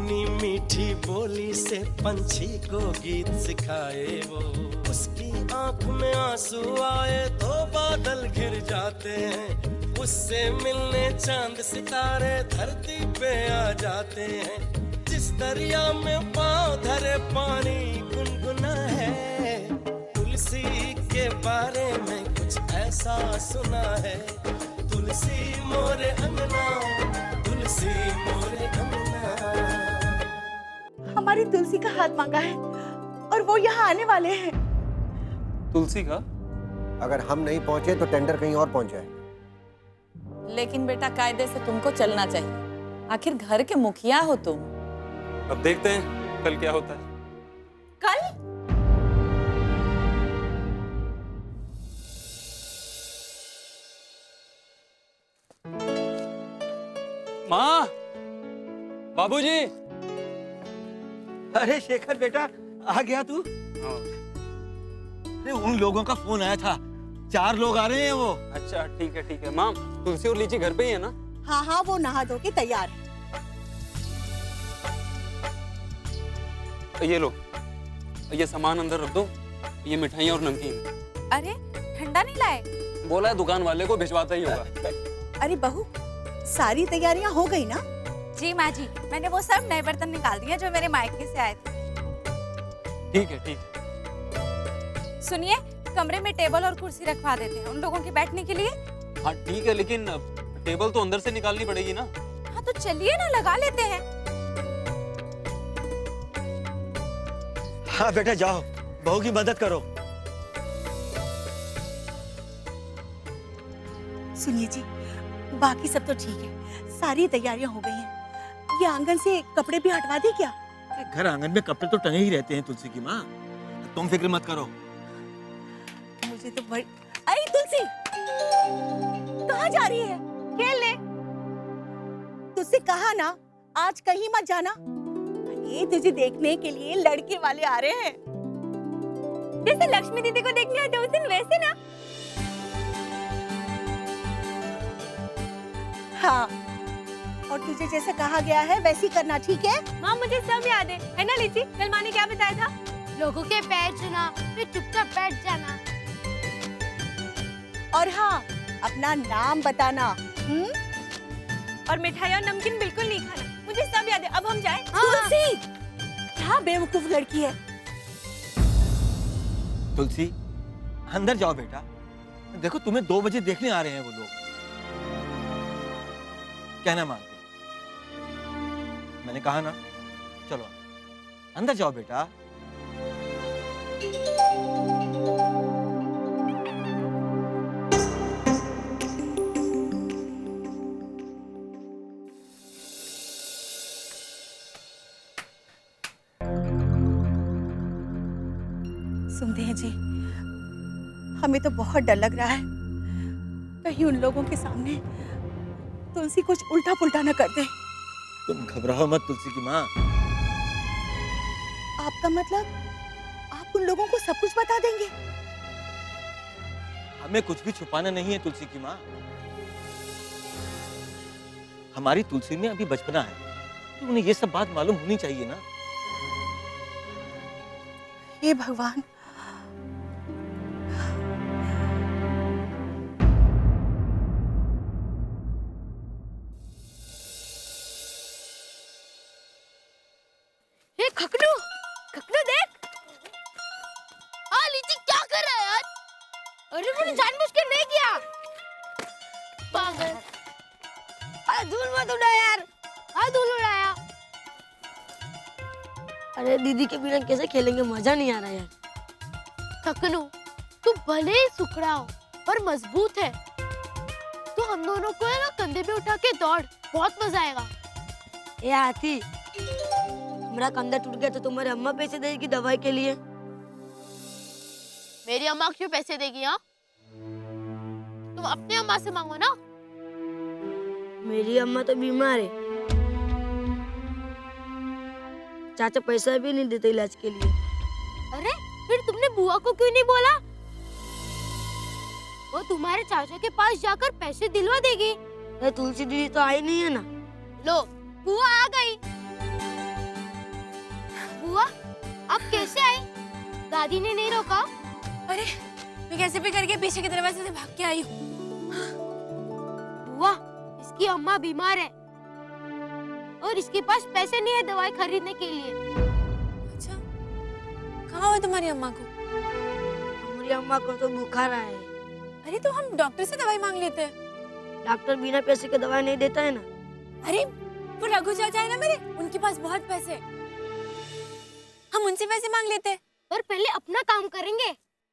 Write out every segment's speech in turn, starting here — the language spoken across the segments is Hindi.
अपनी मीठी बोली से पंछी को गीत सिखाए वो, उसकी आंख में आंसू आए तो बादल घिर जाते हैं, उससे मिलने चांद सितारे धरती पे आ जाते हैं। जिस दरिया में पाँव धरे पानी गुनगुना है, तुलसी के बारे में कुछ ऐसा सुना है। तुलसी मोरे अंगना, तुलसी मोरे अंगना। हमारी तुलसी का हाथ मांगा है और वो यहाँ आने वाले हैं। तुलसी का? अगर हम नहीं पहुंचे तो टेंडर कहीं और पहुंच जाए। लेकिन बेटा कायदे से तुमको चलना चाहिए, आखिर घर के मुखिया हो तुम। अब देखते हैं कल क्या होता है। कल? माँ, बाबूजी। अरे शेखर बेटा, आ गया तू? अरे उन लोगों का फोन आया था, 4 लोग आ रहे हैं वो। अच्छा ठीक है माँ, तुलसी और लीची घर पे ही है ना? हाँ हाँ, वो नहा धो के तैयार है। ये लो, ये सामान अंदर रख दो, ये मिठाई और नमकीन। अरे ठंडा नहीं लाए? बोला है दुकान वाले को भिजवाता ही होगा। अरे बहू, सारी तैयारियां हो गई ना? जी माँ जी, मैंने वो सब नए बर्तन निकाल दिए जो मेरे मायके से आए थे। ठीक है। सुनिए, कमरे में टेबल और कुर्सी रखवा देते हैं उन लोगों के बैठने के लिए। हाँ ठीक है, लेकिन टेबल तो अंदर से निकालनी पड़ेगी ना। हाँ तो चलिए ना, लगा लेते हैं। हाँ बेटा जाओ, बहू की मदद करो। सुनिए जी, बाकी सब तो ठीक है, सारी तैयारियां हो गई हैं। ये आंगन से कपड़े भी हटवा दी क्या? घर आंगन में कपड़े तो टंगे ही रहते हैं तुलसी की माँ, तुम फिक्र मत करो। मुझे तो बड़ी... अरे तुलसी, कहाँ जा रही है? खेलने। तुझसे कहा ना आज कहीं मत जाना। अरे तुझे देखने के लिए लड़के वाले आ रहे हैं। जैसे लक्ष्मी दीदी को देखने आते उस दिन वैसे ना। हाँ, और तुझे जैसे कहा गया है वैसे करना, ठीक है? माँ मुझे सब याद है ना लीची? कल माँ ने क्या बताया था? लोगों के पैर छूना, फिर चुपचाप बैठ जाना। और हाँ, अपना नाम बताना। और मिठाई और नमकीन बिल्कुल नहीं खाना, मुझे सब याद है। अब हम जाएं? तुलसी, क्या बेवकूफ लड़की है। तुलसी अंदर जाओ बेटा, देखो तुम्हें 2 बजे देखने आ रहे हैं वो लोग। कहना मानते, मैंने कहा ना, चलो अंदर जाओ बेटा। सुनते हैं जी, हमें तो बहुत डर लग रहा है, कहीं उन लोगों के सामने तुलसी कुछ उल्टा पुल्टा न कर दे। तुम घबराओ मत तुलसी की माँ। आपका मतलब आप उन लोगों को सब कुछ बता देंगे? हमें कुछ भी छुपाना नहीं है तुलसी की माँ। हमारी तुलसी में अभी बचपना है, तो उन्हें ये सब बात मालूम होनी चाहिए ना। हे भगवान, ये खकनू देख। हाँ लीची, क्या कर रहा है यार? अरे मैंने जानबूझ के नहीं किया। पागल। अरे धूल मत उड़ा यार। हाँ धूल उड़ाया। अरे दीदी के बिना कैसे खेलेंगे, मजा नहीं आ रहा यार। खकनू, तू भले ही सुखड़ा हो पर मजबूत है। तो हम दोनों को है ना कंधे पे उठा के दौड़, बहुत मजा आएगा। ए हाथी, मेरा कंधा टूट गया तो तुम्हारी अम्मा पैसे देगी दवाई के लिए? मेरी अम्मा क्यों पैसे देगी? हाँ, तुम अपने अम्मा से मांगो ना। मेरी अम्मा तो बीमार है, चाचा पैसा भी नहीं देते इलाज के लिए। अरे फिर तुमने बुआ को क्यों नहीं बोला? वो तुम्हारे चाचा के पास जाकर पैसे दिलवा देगी। तुलसी दीदी तो आई नहीं है ना। लो, बुआ आ गई। आप कैसे आई? दादी ने नहीं रोका? अरे मैं कैसे भी करके पीछे के दरवाजे से भाग के आई हूँ। वाह, इसकी अम्मा बीमार है और इसके पास पैसे नहीं है दवाई खरीदने के लिए। अच्छा, कहाँ हुआ तुम्हारी अम्मा को? हमारी अम्मा को तो बुखार आया है। अरे तो हम डॉक्टर से दवाई मांग लेते हैं। डॉक्टर बिना पैसे के दवाई नहीं देता है ना। अरे वो रघु चाचा है ना मेरे, उनके पास बहुत पैसे हैं। हम उनसे पैसे मांग लेते हैं। पर पहले अपना काम करेंगे।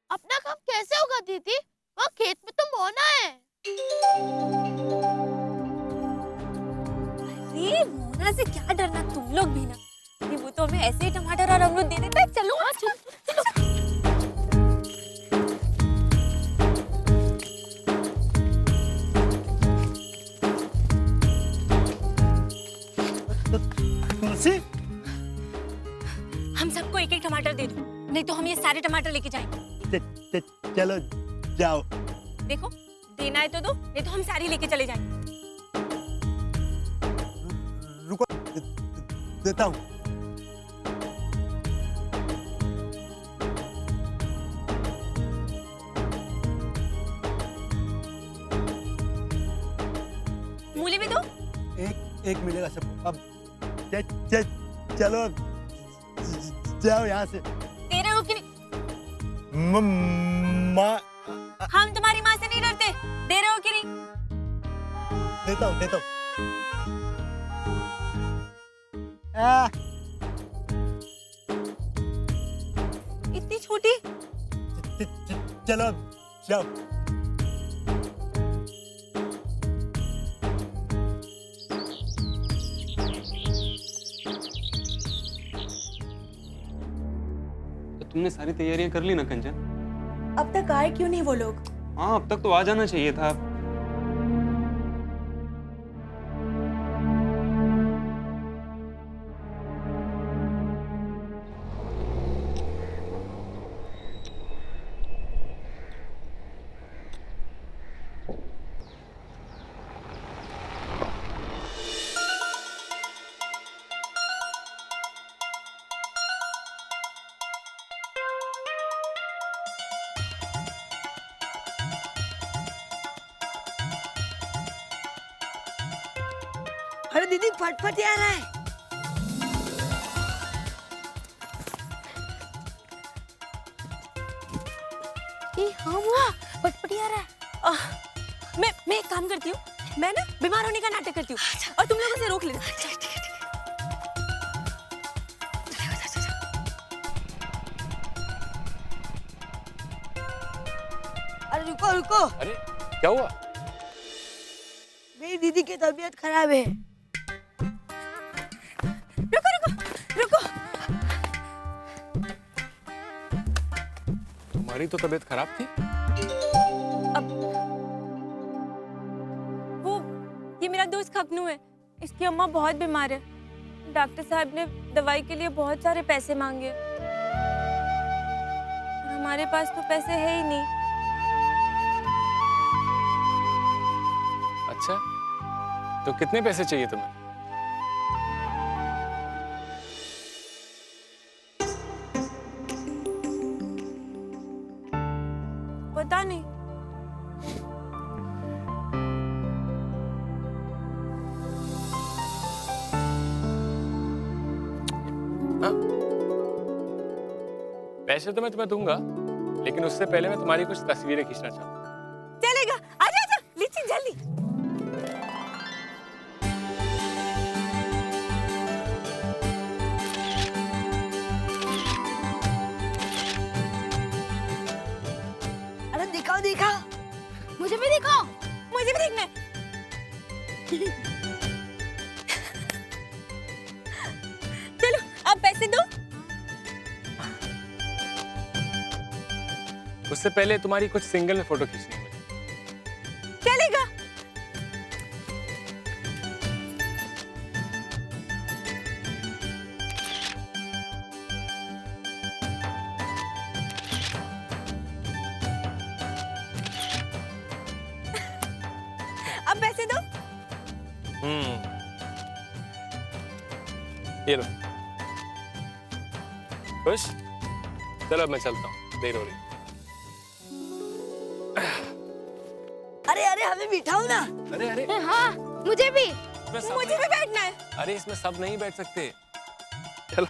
अपना काम कैसे होगा दीदी? वहाँ खेत में तो मोना है। अरे मोना से क्या डरना, तुम लोग भी ना। अरे वो तो हमें ऐसे ही टमाटर और अमरूद दे देता है। चलो हाँ चलो। तुलसी, हम सबको एक एक टमाटर दे दो, नहीं तो हम ये सारे टमाटर लेके जाएंगे। चलो जाओ। देखो, देना है तो दो, नहीं तो हम सारी लेके चले जाएंगे। रुको, देता हूँ। मूली भी दो। एक मिलेगा सबको। अब चलो जाओ यहाँ से। दे रहे हो कि नहीं? माँ, हम तुम्हारी माँ से नहीं डरते। दे रहे हो कि नहीं? देता हूँ। इतनी छोटी। चलो जाओ। तो तुमने सारी तैयारियां कर ली ना कंचन? अब तक आए क्यों नहीं वो लोग? हाँ, अब तक तो आ जाना चाहिए था। अरे दीदी फटफट आ रहा है। हाँ हुआ, पटपटी आ रहा है। मैं एक काम करती हूँ, मैं ना बीमार होने का नाटक करती हूँ और तुम लोगों से रोक लेना। अरे रुको। अरे क्या हुआ? मेरी दीदी की तबीयत खराब है। रुको। तुम्हारी तो तबीयत खराब थी। वो ये मेरा दोस्त खकनू है, इसकी अम्मा बहुत बीमार है। डॉक्टर साहब ने दवाई के लिए बहुत सारे पैसे मांगे और हमारे पास तो पैसे है ही नहीं। अच्छा, तो कितने पैसे चाहिए तुम्हें? पता नहीं। पैसे तो मैं तुम्हें दूंगा, लेकिन उससे पहले मैं तुम्हारी कुछ तस्वीरें खींचना चाहता हूँ। चलेगा, आजा लीची जल्दी। अरे दिखाओ। मुझे भी दिखाओ। मुझे भी देखना है। चलो अब पैसे दो। उससे पहले तुम्हारी कुछ सिंगल में फोटो खींचनी है मुझे। चलेगा। अब पैसे दो। ये लो। खुश? चलो अब मैं चलता हूँ, देर हो रही। अरे अरे हमें बिठाओ ना। अरे अरे हाँ मुझे भी। मुझे भी बैठना है। अरे इसमें सब नहीं बैठ सकते। चलो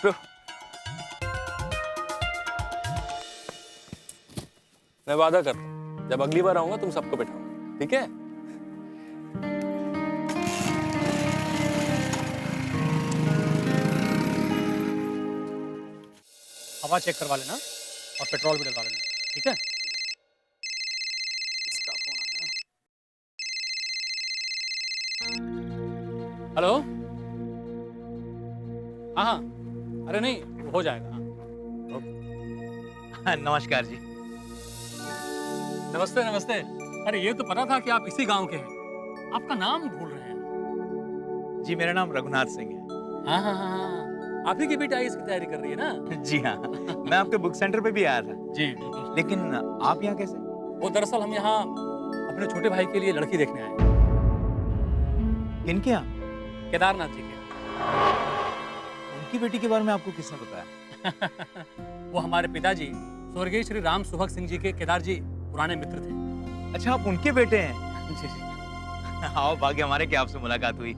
लो। मैं वादा कर रहा हूँ, जब अगली बार आऊंगा तुम सबको बैठाऊंगा, ठीक है? हवा चेक करवा लेना और पेट्रोल भी डलवा लेना, ठीक है? इसका फोन आया। हेलो? हाँ हाँ, अरे नहीं, वो हो जाएगा। हाँ नमस्कार जी। नमस्ते नमस्ते। अरे ये तो पता था कि आप इसी गांव के हैं। आपका नाम भूल रहे हैं। जी मेरा नाम रघुनाथ सिंह है। हाँ हाँ हाँ हाँ, आप ही की बेटी आईएएस की तैयारी कर रही है ना? जी हाँ, मैं आपके बुक सेंटर पे भी आया था। जी बिल्कुल। लेकिन आप यहाँ कैसे? वो दरअसल हम यहाँ अपने छोटे भाई के लिए लड़की देखने आए हैं। किनके यहाँ? केदारनाथ जी के। उनकी बेटी के बारे में आपको किसने बताया? वो हमारे पिताजी स्वर्गीय श्री राम सुभग सिंह जी के केदार जी पुराने मित्र थे। अच्छा आप उनके बेटे हैं? जी जी। आओ भाग्य हमारे कि आपसे मुलाकात हुई।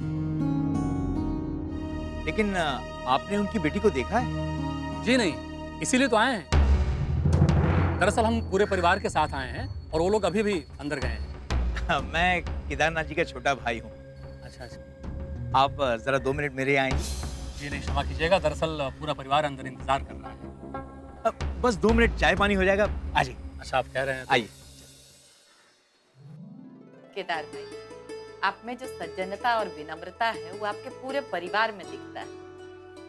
लेकिन आपने उनकी बेटी को देखा है? जी नहीं, इसीलिए तो आए हैं। दरअसल हम पूरे परिवार के साथ आए हैं और वो लोग अभी भी अंदर गए हैं। मैं केदारनाथ जी का छोटा भाई हूँ। अच्छा अच्छा। आप जरा 2 मिनट मेरे यहाँ आएंगे? जी नहीं, क्षमा कीजिएगा, दरअसल पूरा परिवार अंदर इंतजार कर रहा है। बस 2 मिनट चाय पानी हो जाएगा, आ जाइए। अच्छा आप कह रहे हैं तो... आइए। केदार भाई, आप में जो सज्जनता और विनम्रता है वो आपके पूरे परिवार में दिखता है।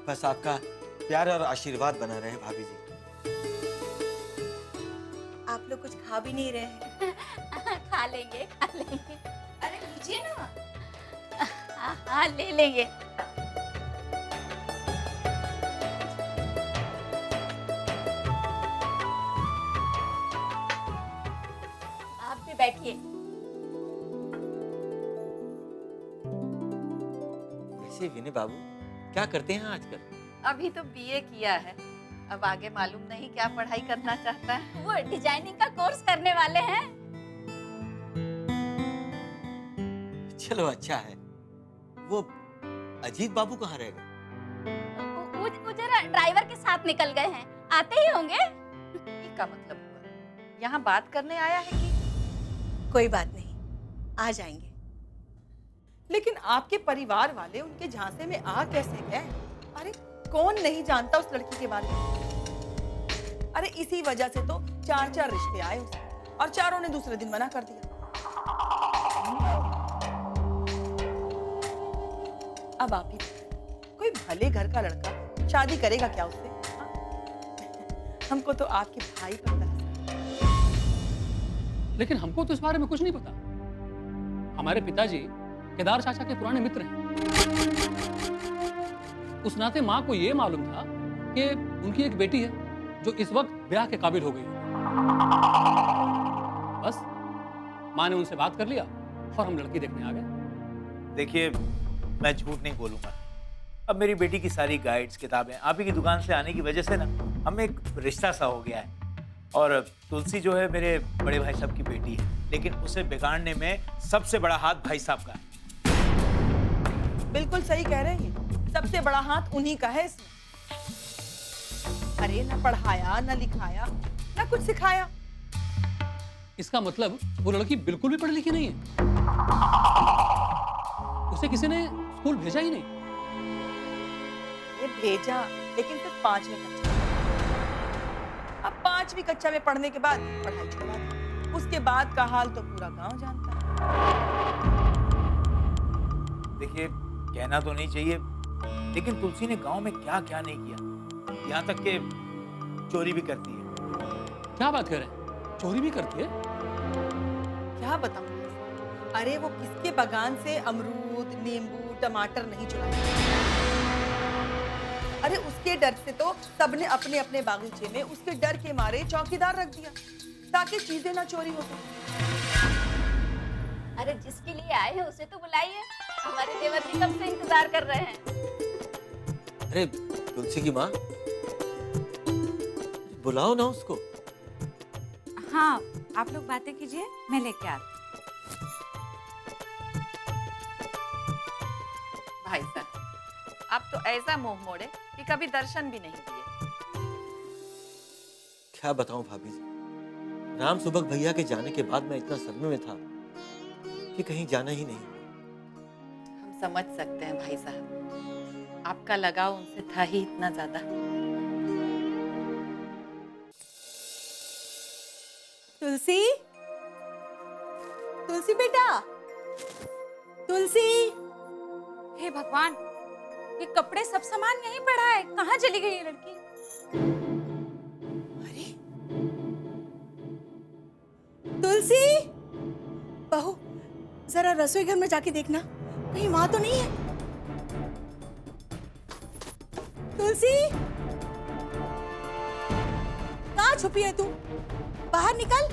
बस आपका प्यार और आशीर्वाद बना रहे भाभी जी। आप लोग कुछ खा भी नहीं रहे हैं। खा लेंगे खा लेंगे। अरे लीजिए ना। हाँ ले लेंगे। आप भी बैठिए। वैसे विनय बाबू क्या करते हैं आजकल? अभी तो बीए किया है, अब आगे मालूम नहीं क्या पढ़ाई करना चाहता है। वो डिजाइनिंग का कोर्स करने वाले हैं। चलो अच्छा है। वो अजीत बाबू कहाँ रहेगा? वो जरा ड्राइवर के साथ निकल गए हैं, आते ही होंगे। ये क्या मतलब हुआ? यहाँ बात करने आया है कि? कोई बात नहीं, आ जाएंगे। लेकिन आपके परिवार वाले उनके झांसे में आ कैसे गए? अरे कौन नहीं जानता उस लड़की के बारे में? अरे इसी वजह से तो 4 रिश्ते आए उसे और चारों ने दूसरे दिन मना कर दिया। अब आप ही कोई भले घर का लड़का शादी करेगा क्या उससे? हमको तो आपके भाई पर तरस है। लेकिन हमको तो इस बारे में कुछ नहीं पता। हमारे पिताजी केदार चाचा के पुराने मित्र हैं। उस नाते माँ को ये मालूम था कि उनकी एक बेटी है जो इस वक्त ब्याह के काबिल हो गई है। बस माँ ने उनसे बात कर लिया और हम लड़की देखने आ गए। देखिए मैं झूठ नहीं बोलूंगा। अब मेरी बेटी की सारी गाइड्स किताबें आप ही की दुकान से आने की वजह से ना हमें एक रिश्ता सा हो गया है। और तुलसी जो है मेरे बड़े भाई साहब की बेटी है, लेकिन उसे बिगाड़ने में सबसे बड़ा हाथ भाई साहब का है। बिल्कुल सही कह रहे हैं, सबसे बड़ा हाथ उन्हीं का है इसमें। अरे ना पढ़ाया ना लिखाया ना कुछ सिखाया। इसका मतलब वो लड़की बिल्कुल भी पढ़ी लिखी नहीं है। उसे किसी ने स्कूल भेजा ही नहीं। ये भेजा लेकिन सिर्फ 5वीं कक्षा। अब 5वीं कक्षा में पढ़ने के बाद पढ़ाई छुड़ा दी। उसके बाद का हाल तो पूरा गांव जानता है। देखिए कहना तो नहीं चाहिए, लेकिन तुलसी ने गांव में क्या क्या नहीं किया, यहाँ तक के चोरी भी करती है। क्या बात कर रहे हैं? चोरी भी करती है? क्या बताऊं? अरे वो किसके बागान से अमरूद, नींबू, टमाटर नहीं चुराए। अरे उसके डर से तो सबने अपने अपने बागीचे में उसके डर के मारे चौकीदार रख दिया ताकि चीजें ना चोरी हो सके। अरे जिसके लिए आए हैं उसे तो बुलाइए, हमारे देवर जी कब से इंतजार कर रहे हैं। अरे तुलसी की माँ, बुलाओ ना उसको। हाँ, आप लोग बातें कीजिए, मैं लेके आती। भाई साहब, आप तो ऐसा मुंह मोड़े कि कभी दर्शन भी नहीं दिए। क्या बताऊं भाभी जी, राम सुबक भैया के जाने के बाद मैं इतना सदमे में था कि कहीं जाना ही नहीं। हम समझ सकते हैं भाई साहब, आपका लगाव उनसे था ही इतना ज्यादा। तुलसी, तुलसी बेटा, तुलसी। हे भगवान, ये कपड़े सब सामान यहीं पड़ा है, कहाँ चली गई ये लड़की? अरे तुलसी, बहू जरा रसोई घर में जाके देखना, कहीं वहां तो नहीं है। तुलसी, कहाँ छुपी है तू? बाहर निकल।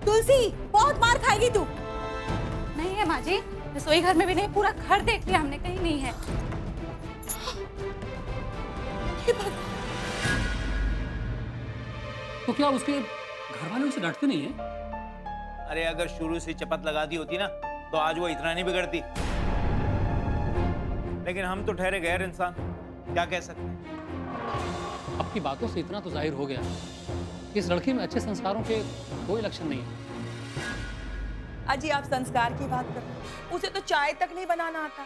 तुलसी, बहुत मार खाएगी तू। नहीं है माँ जी, रसोई घर में भी नहीं, पूरा घर देख लिया हमने, कहीं नहीं है। तो क्या उसके घर वाले उसे डांटते नहीं है? अरे अगर शुरू से चपत लगा दी होती ना तो आज वो इतना नहीं बिगड़ती। लेकिन हम तो ठहरे गैर इंसान, क्या कह सकते हैं। आपकी बातों से इतना तो जाहिर हो गया कि इस लड़की में अच्छे संस्कारों के कोई लक्षण नहीं है। अजी आप संस्कार की बात कर रहे हैं, उसे तो चाय तक नहीं बनाना आता।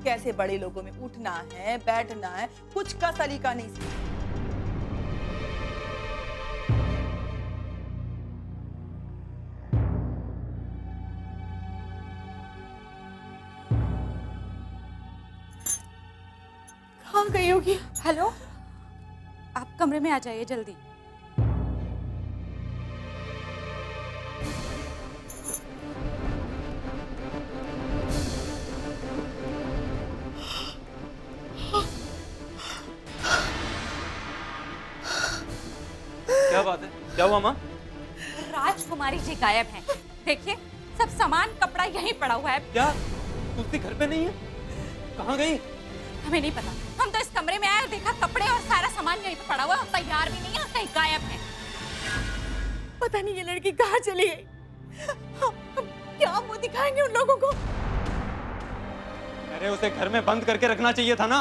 कैसे बड़े लोगों में उठना है, बैठना है, कुछ का सलीका नहीं सीखा। कहाँ गई होगी? हेलो, आप कमरे में आ जाइए जल्दी। क्या बात है, क्या हुआ माँ? राजकुमारी जी गायब हैं। देखिए, सब सामान कपड़ा यहीं पड़ा हुआ है। क्या तुलसी घर पे नहीं है? कहाँ गई? हमें नहीं पता, हम तो इस कमरे में आए और देखा कपड़े और सारा सामान यहीं पे पड़ा हुआ है, और तैयार भी नहीं है, कहीं गायब है। पता नहीं ये लड़की कहाँ चली गई। हम क्या मुंह दिखाएंगे उन लोगों को? अरे उसे घर में बंद करके रखना चाहिए था ना।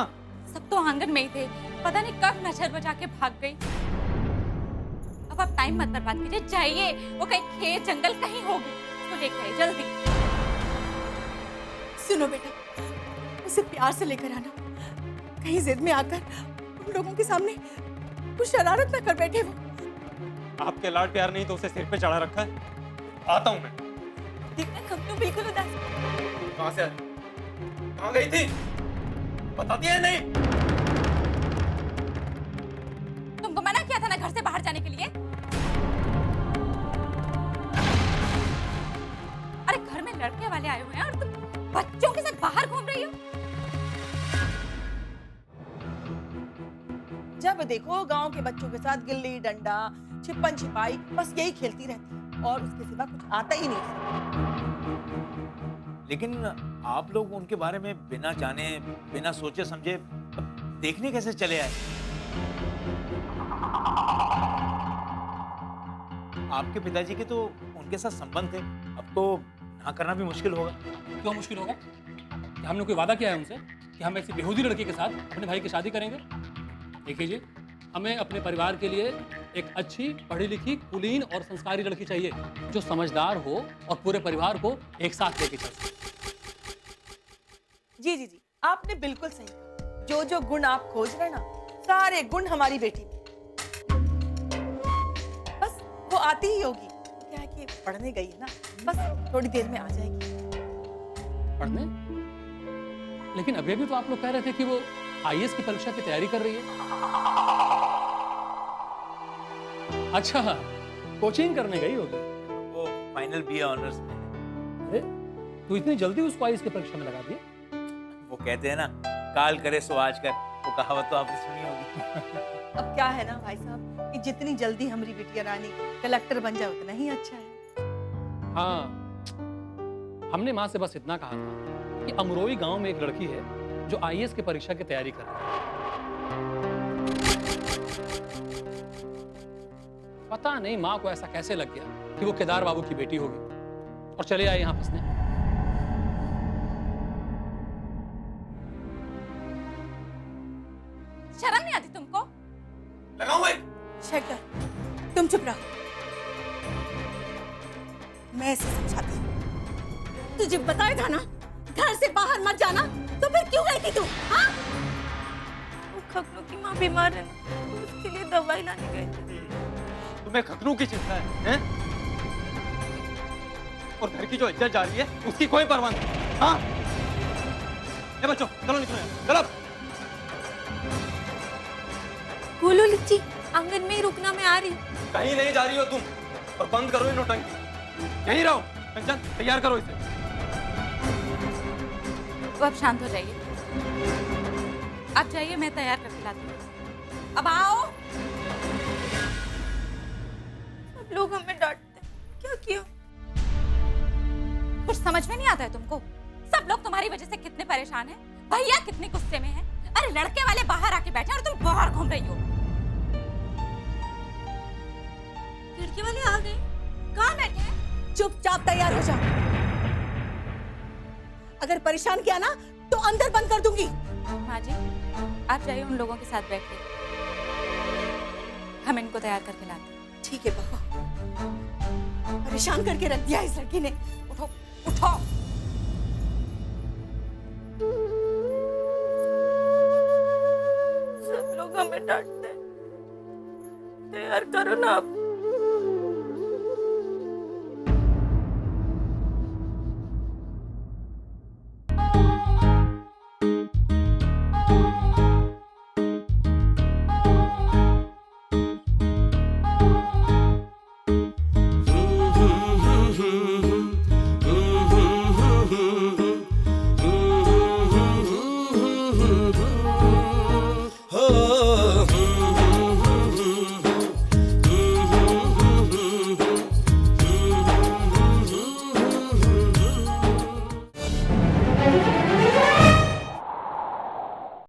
सब तो आंगन में ही थे, पता नहीं कब नजर बचा के भाग गई। अब आप टाइम मत बर्बाद कीजिए, जाइए, वो कहीं खेत जंगल कहीं होगी, उसको लेकर आइए जल्दी। सुनो बेटा, उसे प्यार से लेकर आना, कहीं जिद में आकर उन लोगों के सामने कुछ शरारत ना कर बैठे वो। आपके लाड प्यार नहीं तो उसे सिर पे चढ़ा रखा है। आता हूँ मैं। देखना हम तो बिल्कुल उदास। कहाँ से आई? कहाँ गई थी? बताती है नहीं? तुमको मना किया था ना घर से बाहर जाने के लिए। अरे घर में लड़के वाले आए हुए हैं और तुम बच्चों के साथ बाहर घूम रही हो। जब देखो गांव के बच्चों के साथ गिल्ली डंडा, छिपन छिपाई, बस यही खेलती रहती है और उसके सिवा कुछ आता ही नहीं। लेकिन आप लोग उनके बारे में बिना जाने, बिना सोचे समझे देखने कैसे चले आए? आपके पिताजी के तो उनके साथ संबंध थे, अब तो ना करना भी मुश्किल होगा। क्यों मुश्किल होगा? क्या हमने कोई वादा किया है उनसे कि हम ऐसी बेहूदी लड़की के साथ अपने भाई की शादी करेंगे? देखिए जी, हमें अपने परिवार के लिए एक अच्छी पढ़ी लिखी कुलीन और संस्कारी लड़की चाहिए जो समझदार हो और पूरे परिवार को एक साथ लेके चल सके। जी जी जी, आपने बिल्कुल सही कहा। जो जो गुण आप खोज रहे ना, सारे गुण हमारी बेटी में। बस वो आती ही होगी, क्या है कि पढ़ने गई है ना, बस थोड़ी देर में आ जाएगी। पढ़ने? लेकिन अभी भी तो आप लोग कह रहे थे कि वो आईएएस की परीक्षा की तैयारी कर रही है। अच्छा, कोचिंग करने गई होगी। वो फाइनल बीए ऑनर्स में है। अरे तो इतनी जल्दी उसको आईएएस की परीक्षा में लगा दिया? वो कहते हैं ना, काल करे सो आज कर, वो कहावत तो आपने सुनी होगी। अब क्या है ना भाई साहब कि जितनी जल्दी हमारी बिटिया रानी कलेक्टर बन जाए उतना ही अच्छा है। हाँ, हमने माँ से बस इतना कहा था कि अमरोई गांव में एक लड़की है जो आईएएस की परीक्षा की तैयारी कर रहे हैं। पता नहीं माँ को ऐसा कैसे लग गया कि वो केदार बाबू की बेटी होगी और चले आए यहाँ फंसने। शर्म नहीं आती तुमको? लगाओ शेखर, तुम चुप रहो। मैं इसे समझाती हूँ। तुझे बताया था ना घर से बाहर मत जाना, तो फिर क्यों गई थी तू? हाँ? खखनू की माँ बीमार है, उसके लिए दवाई लाने गए थे। तुम्हें खखनू की चिंता है? और घर की जो इज्जत जा रही है उसकी कोई परवाह नहीं। हाँ? ए बच्चों चलो निकलो यहाँ, चलो। बोलो लिच्ची, आंगन में ही रुकना, मैं आ रही। कहीं नहीं जा रही हो तुम, और बंद करो ये नौटंकी। यहीं रहो। कंचन तैयार करो इसे। तो अब शांत हो जाइए। अब जाइए, मैं तैयार करके लाती हूँ। अब आओ। सब लोग हमें डांटते हैं, क्या किया? कुछ समझ में नहीं आता है तुमको? सब लोग तुम्हारी वजह से कितने परेशान हैं, भैया कितने गुस्से में हैं। अरे लड़के वाले बाहर आके बैठे और तुम बाहर घूम रही हो। लड़के वाले आ गए, कहाँ बैठे हैं? चुपचाप तैयार हो जा। अगर परेशान किया ना तो अंदर बंद कर दूंगी। माँ जी, आप जाइए उन लोगों के साथ बैठिए, हम इनको तैयार करके लाते हैं। ठीक है बहू, परेशान करके रख दिया इस लड़की ने। उठो उठो। सब लोग हमें डांटते हैं, तैयार करो ना आप।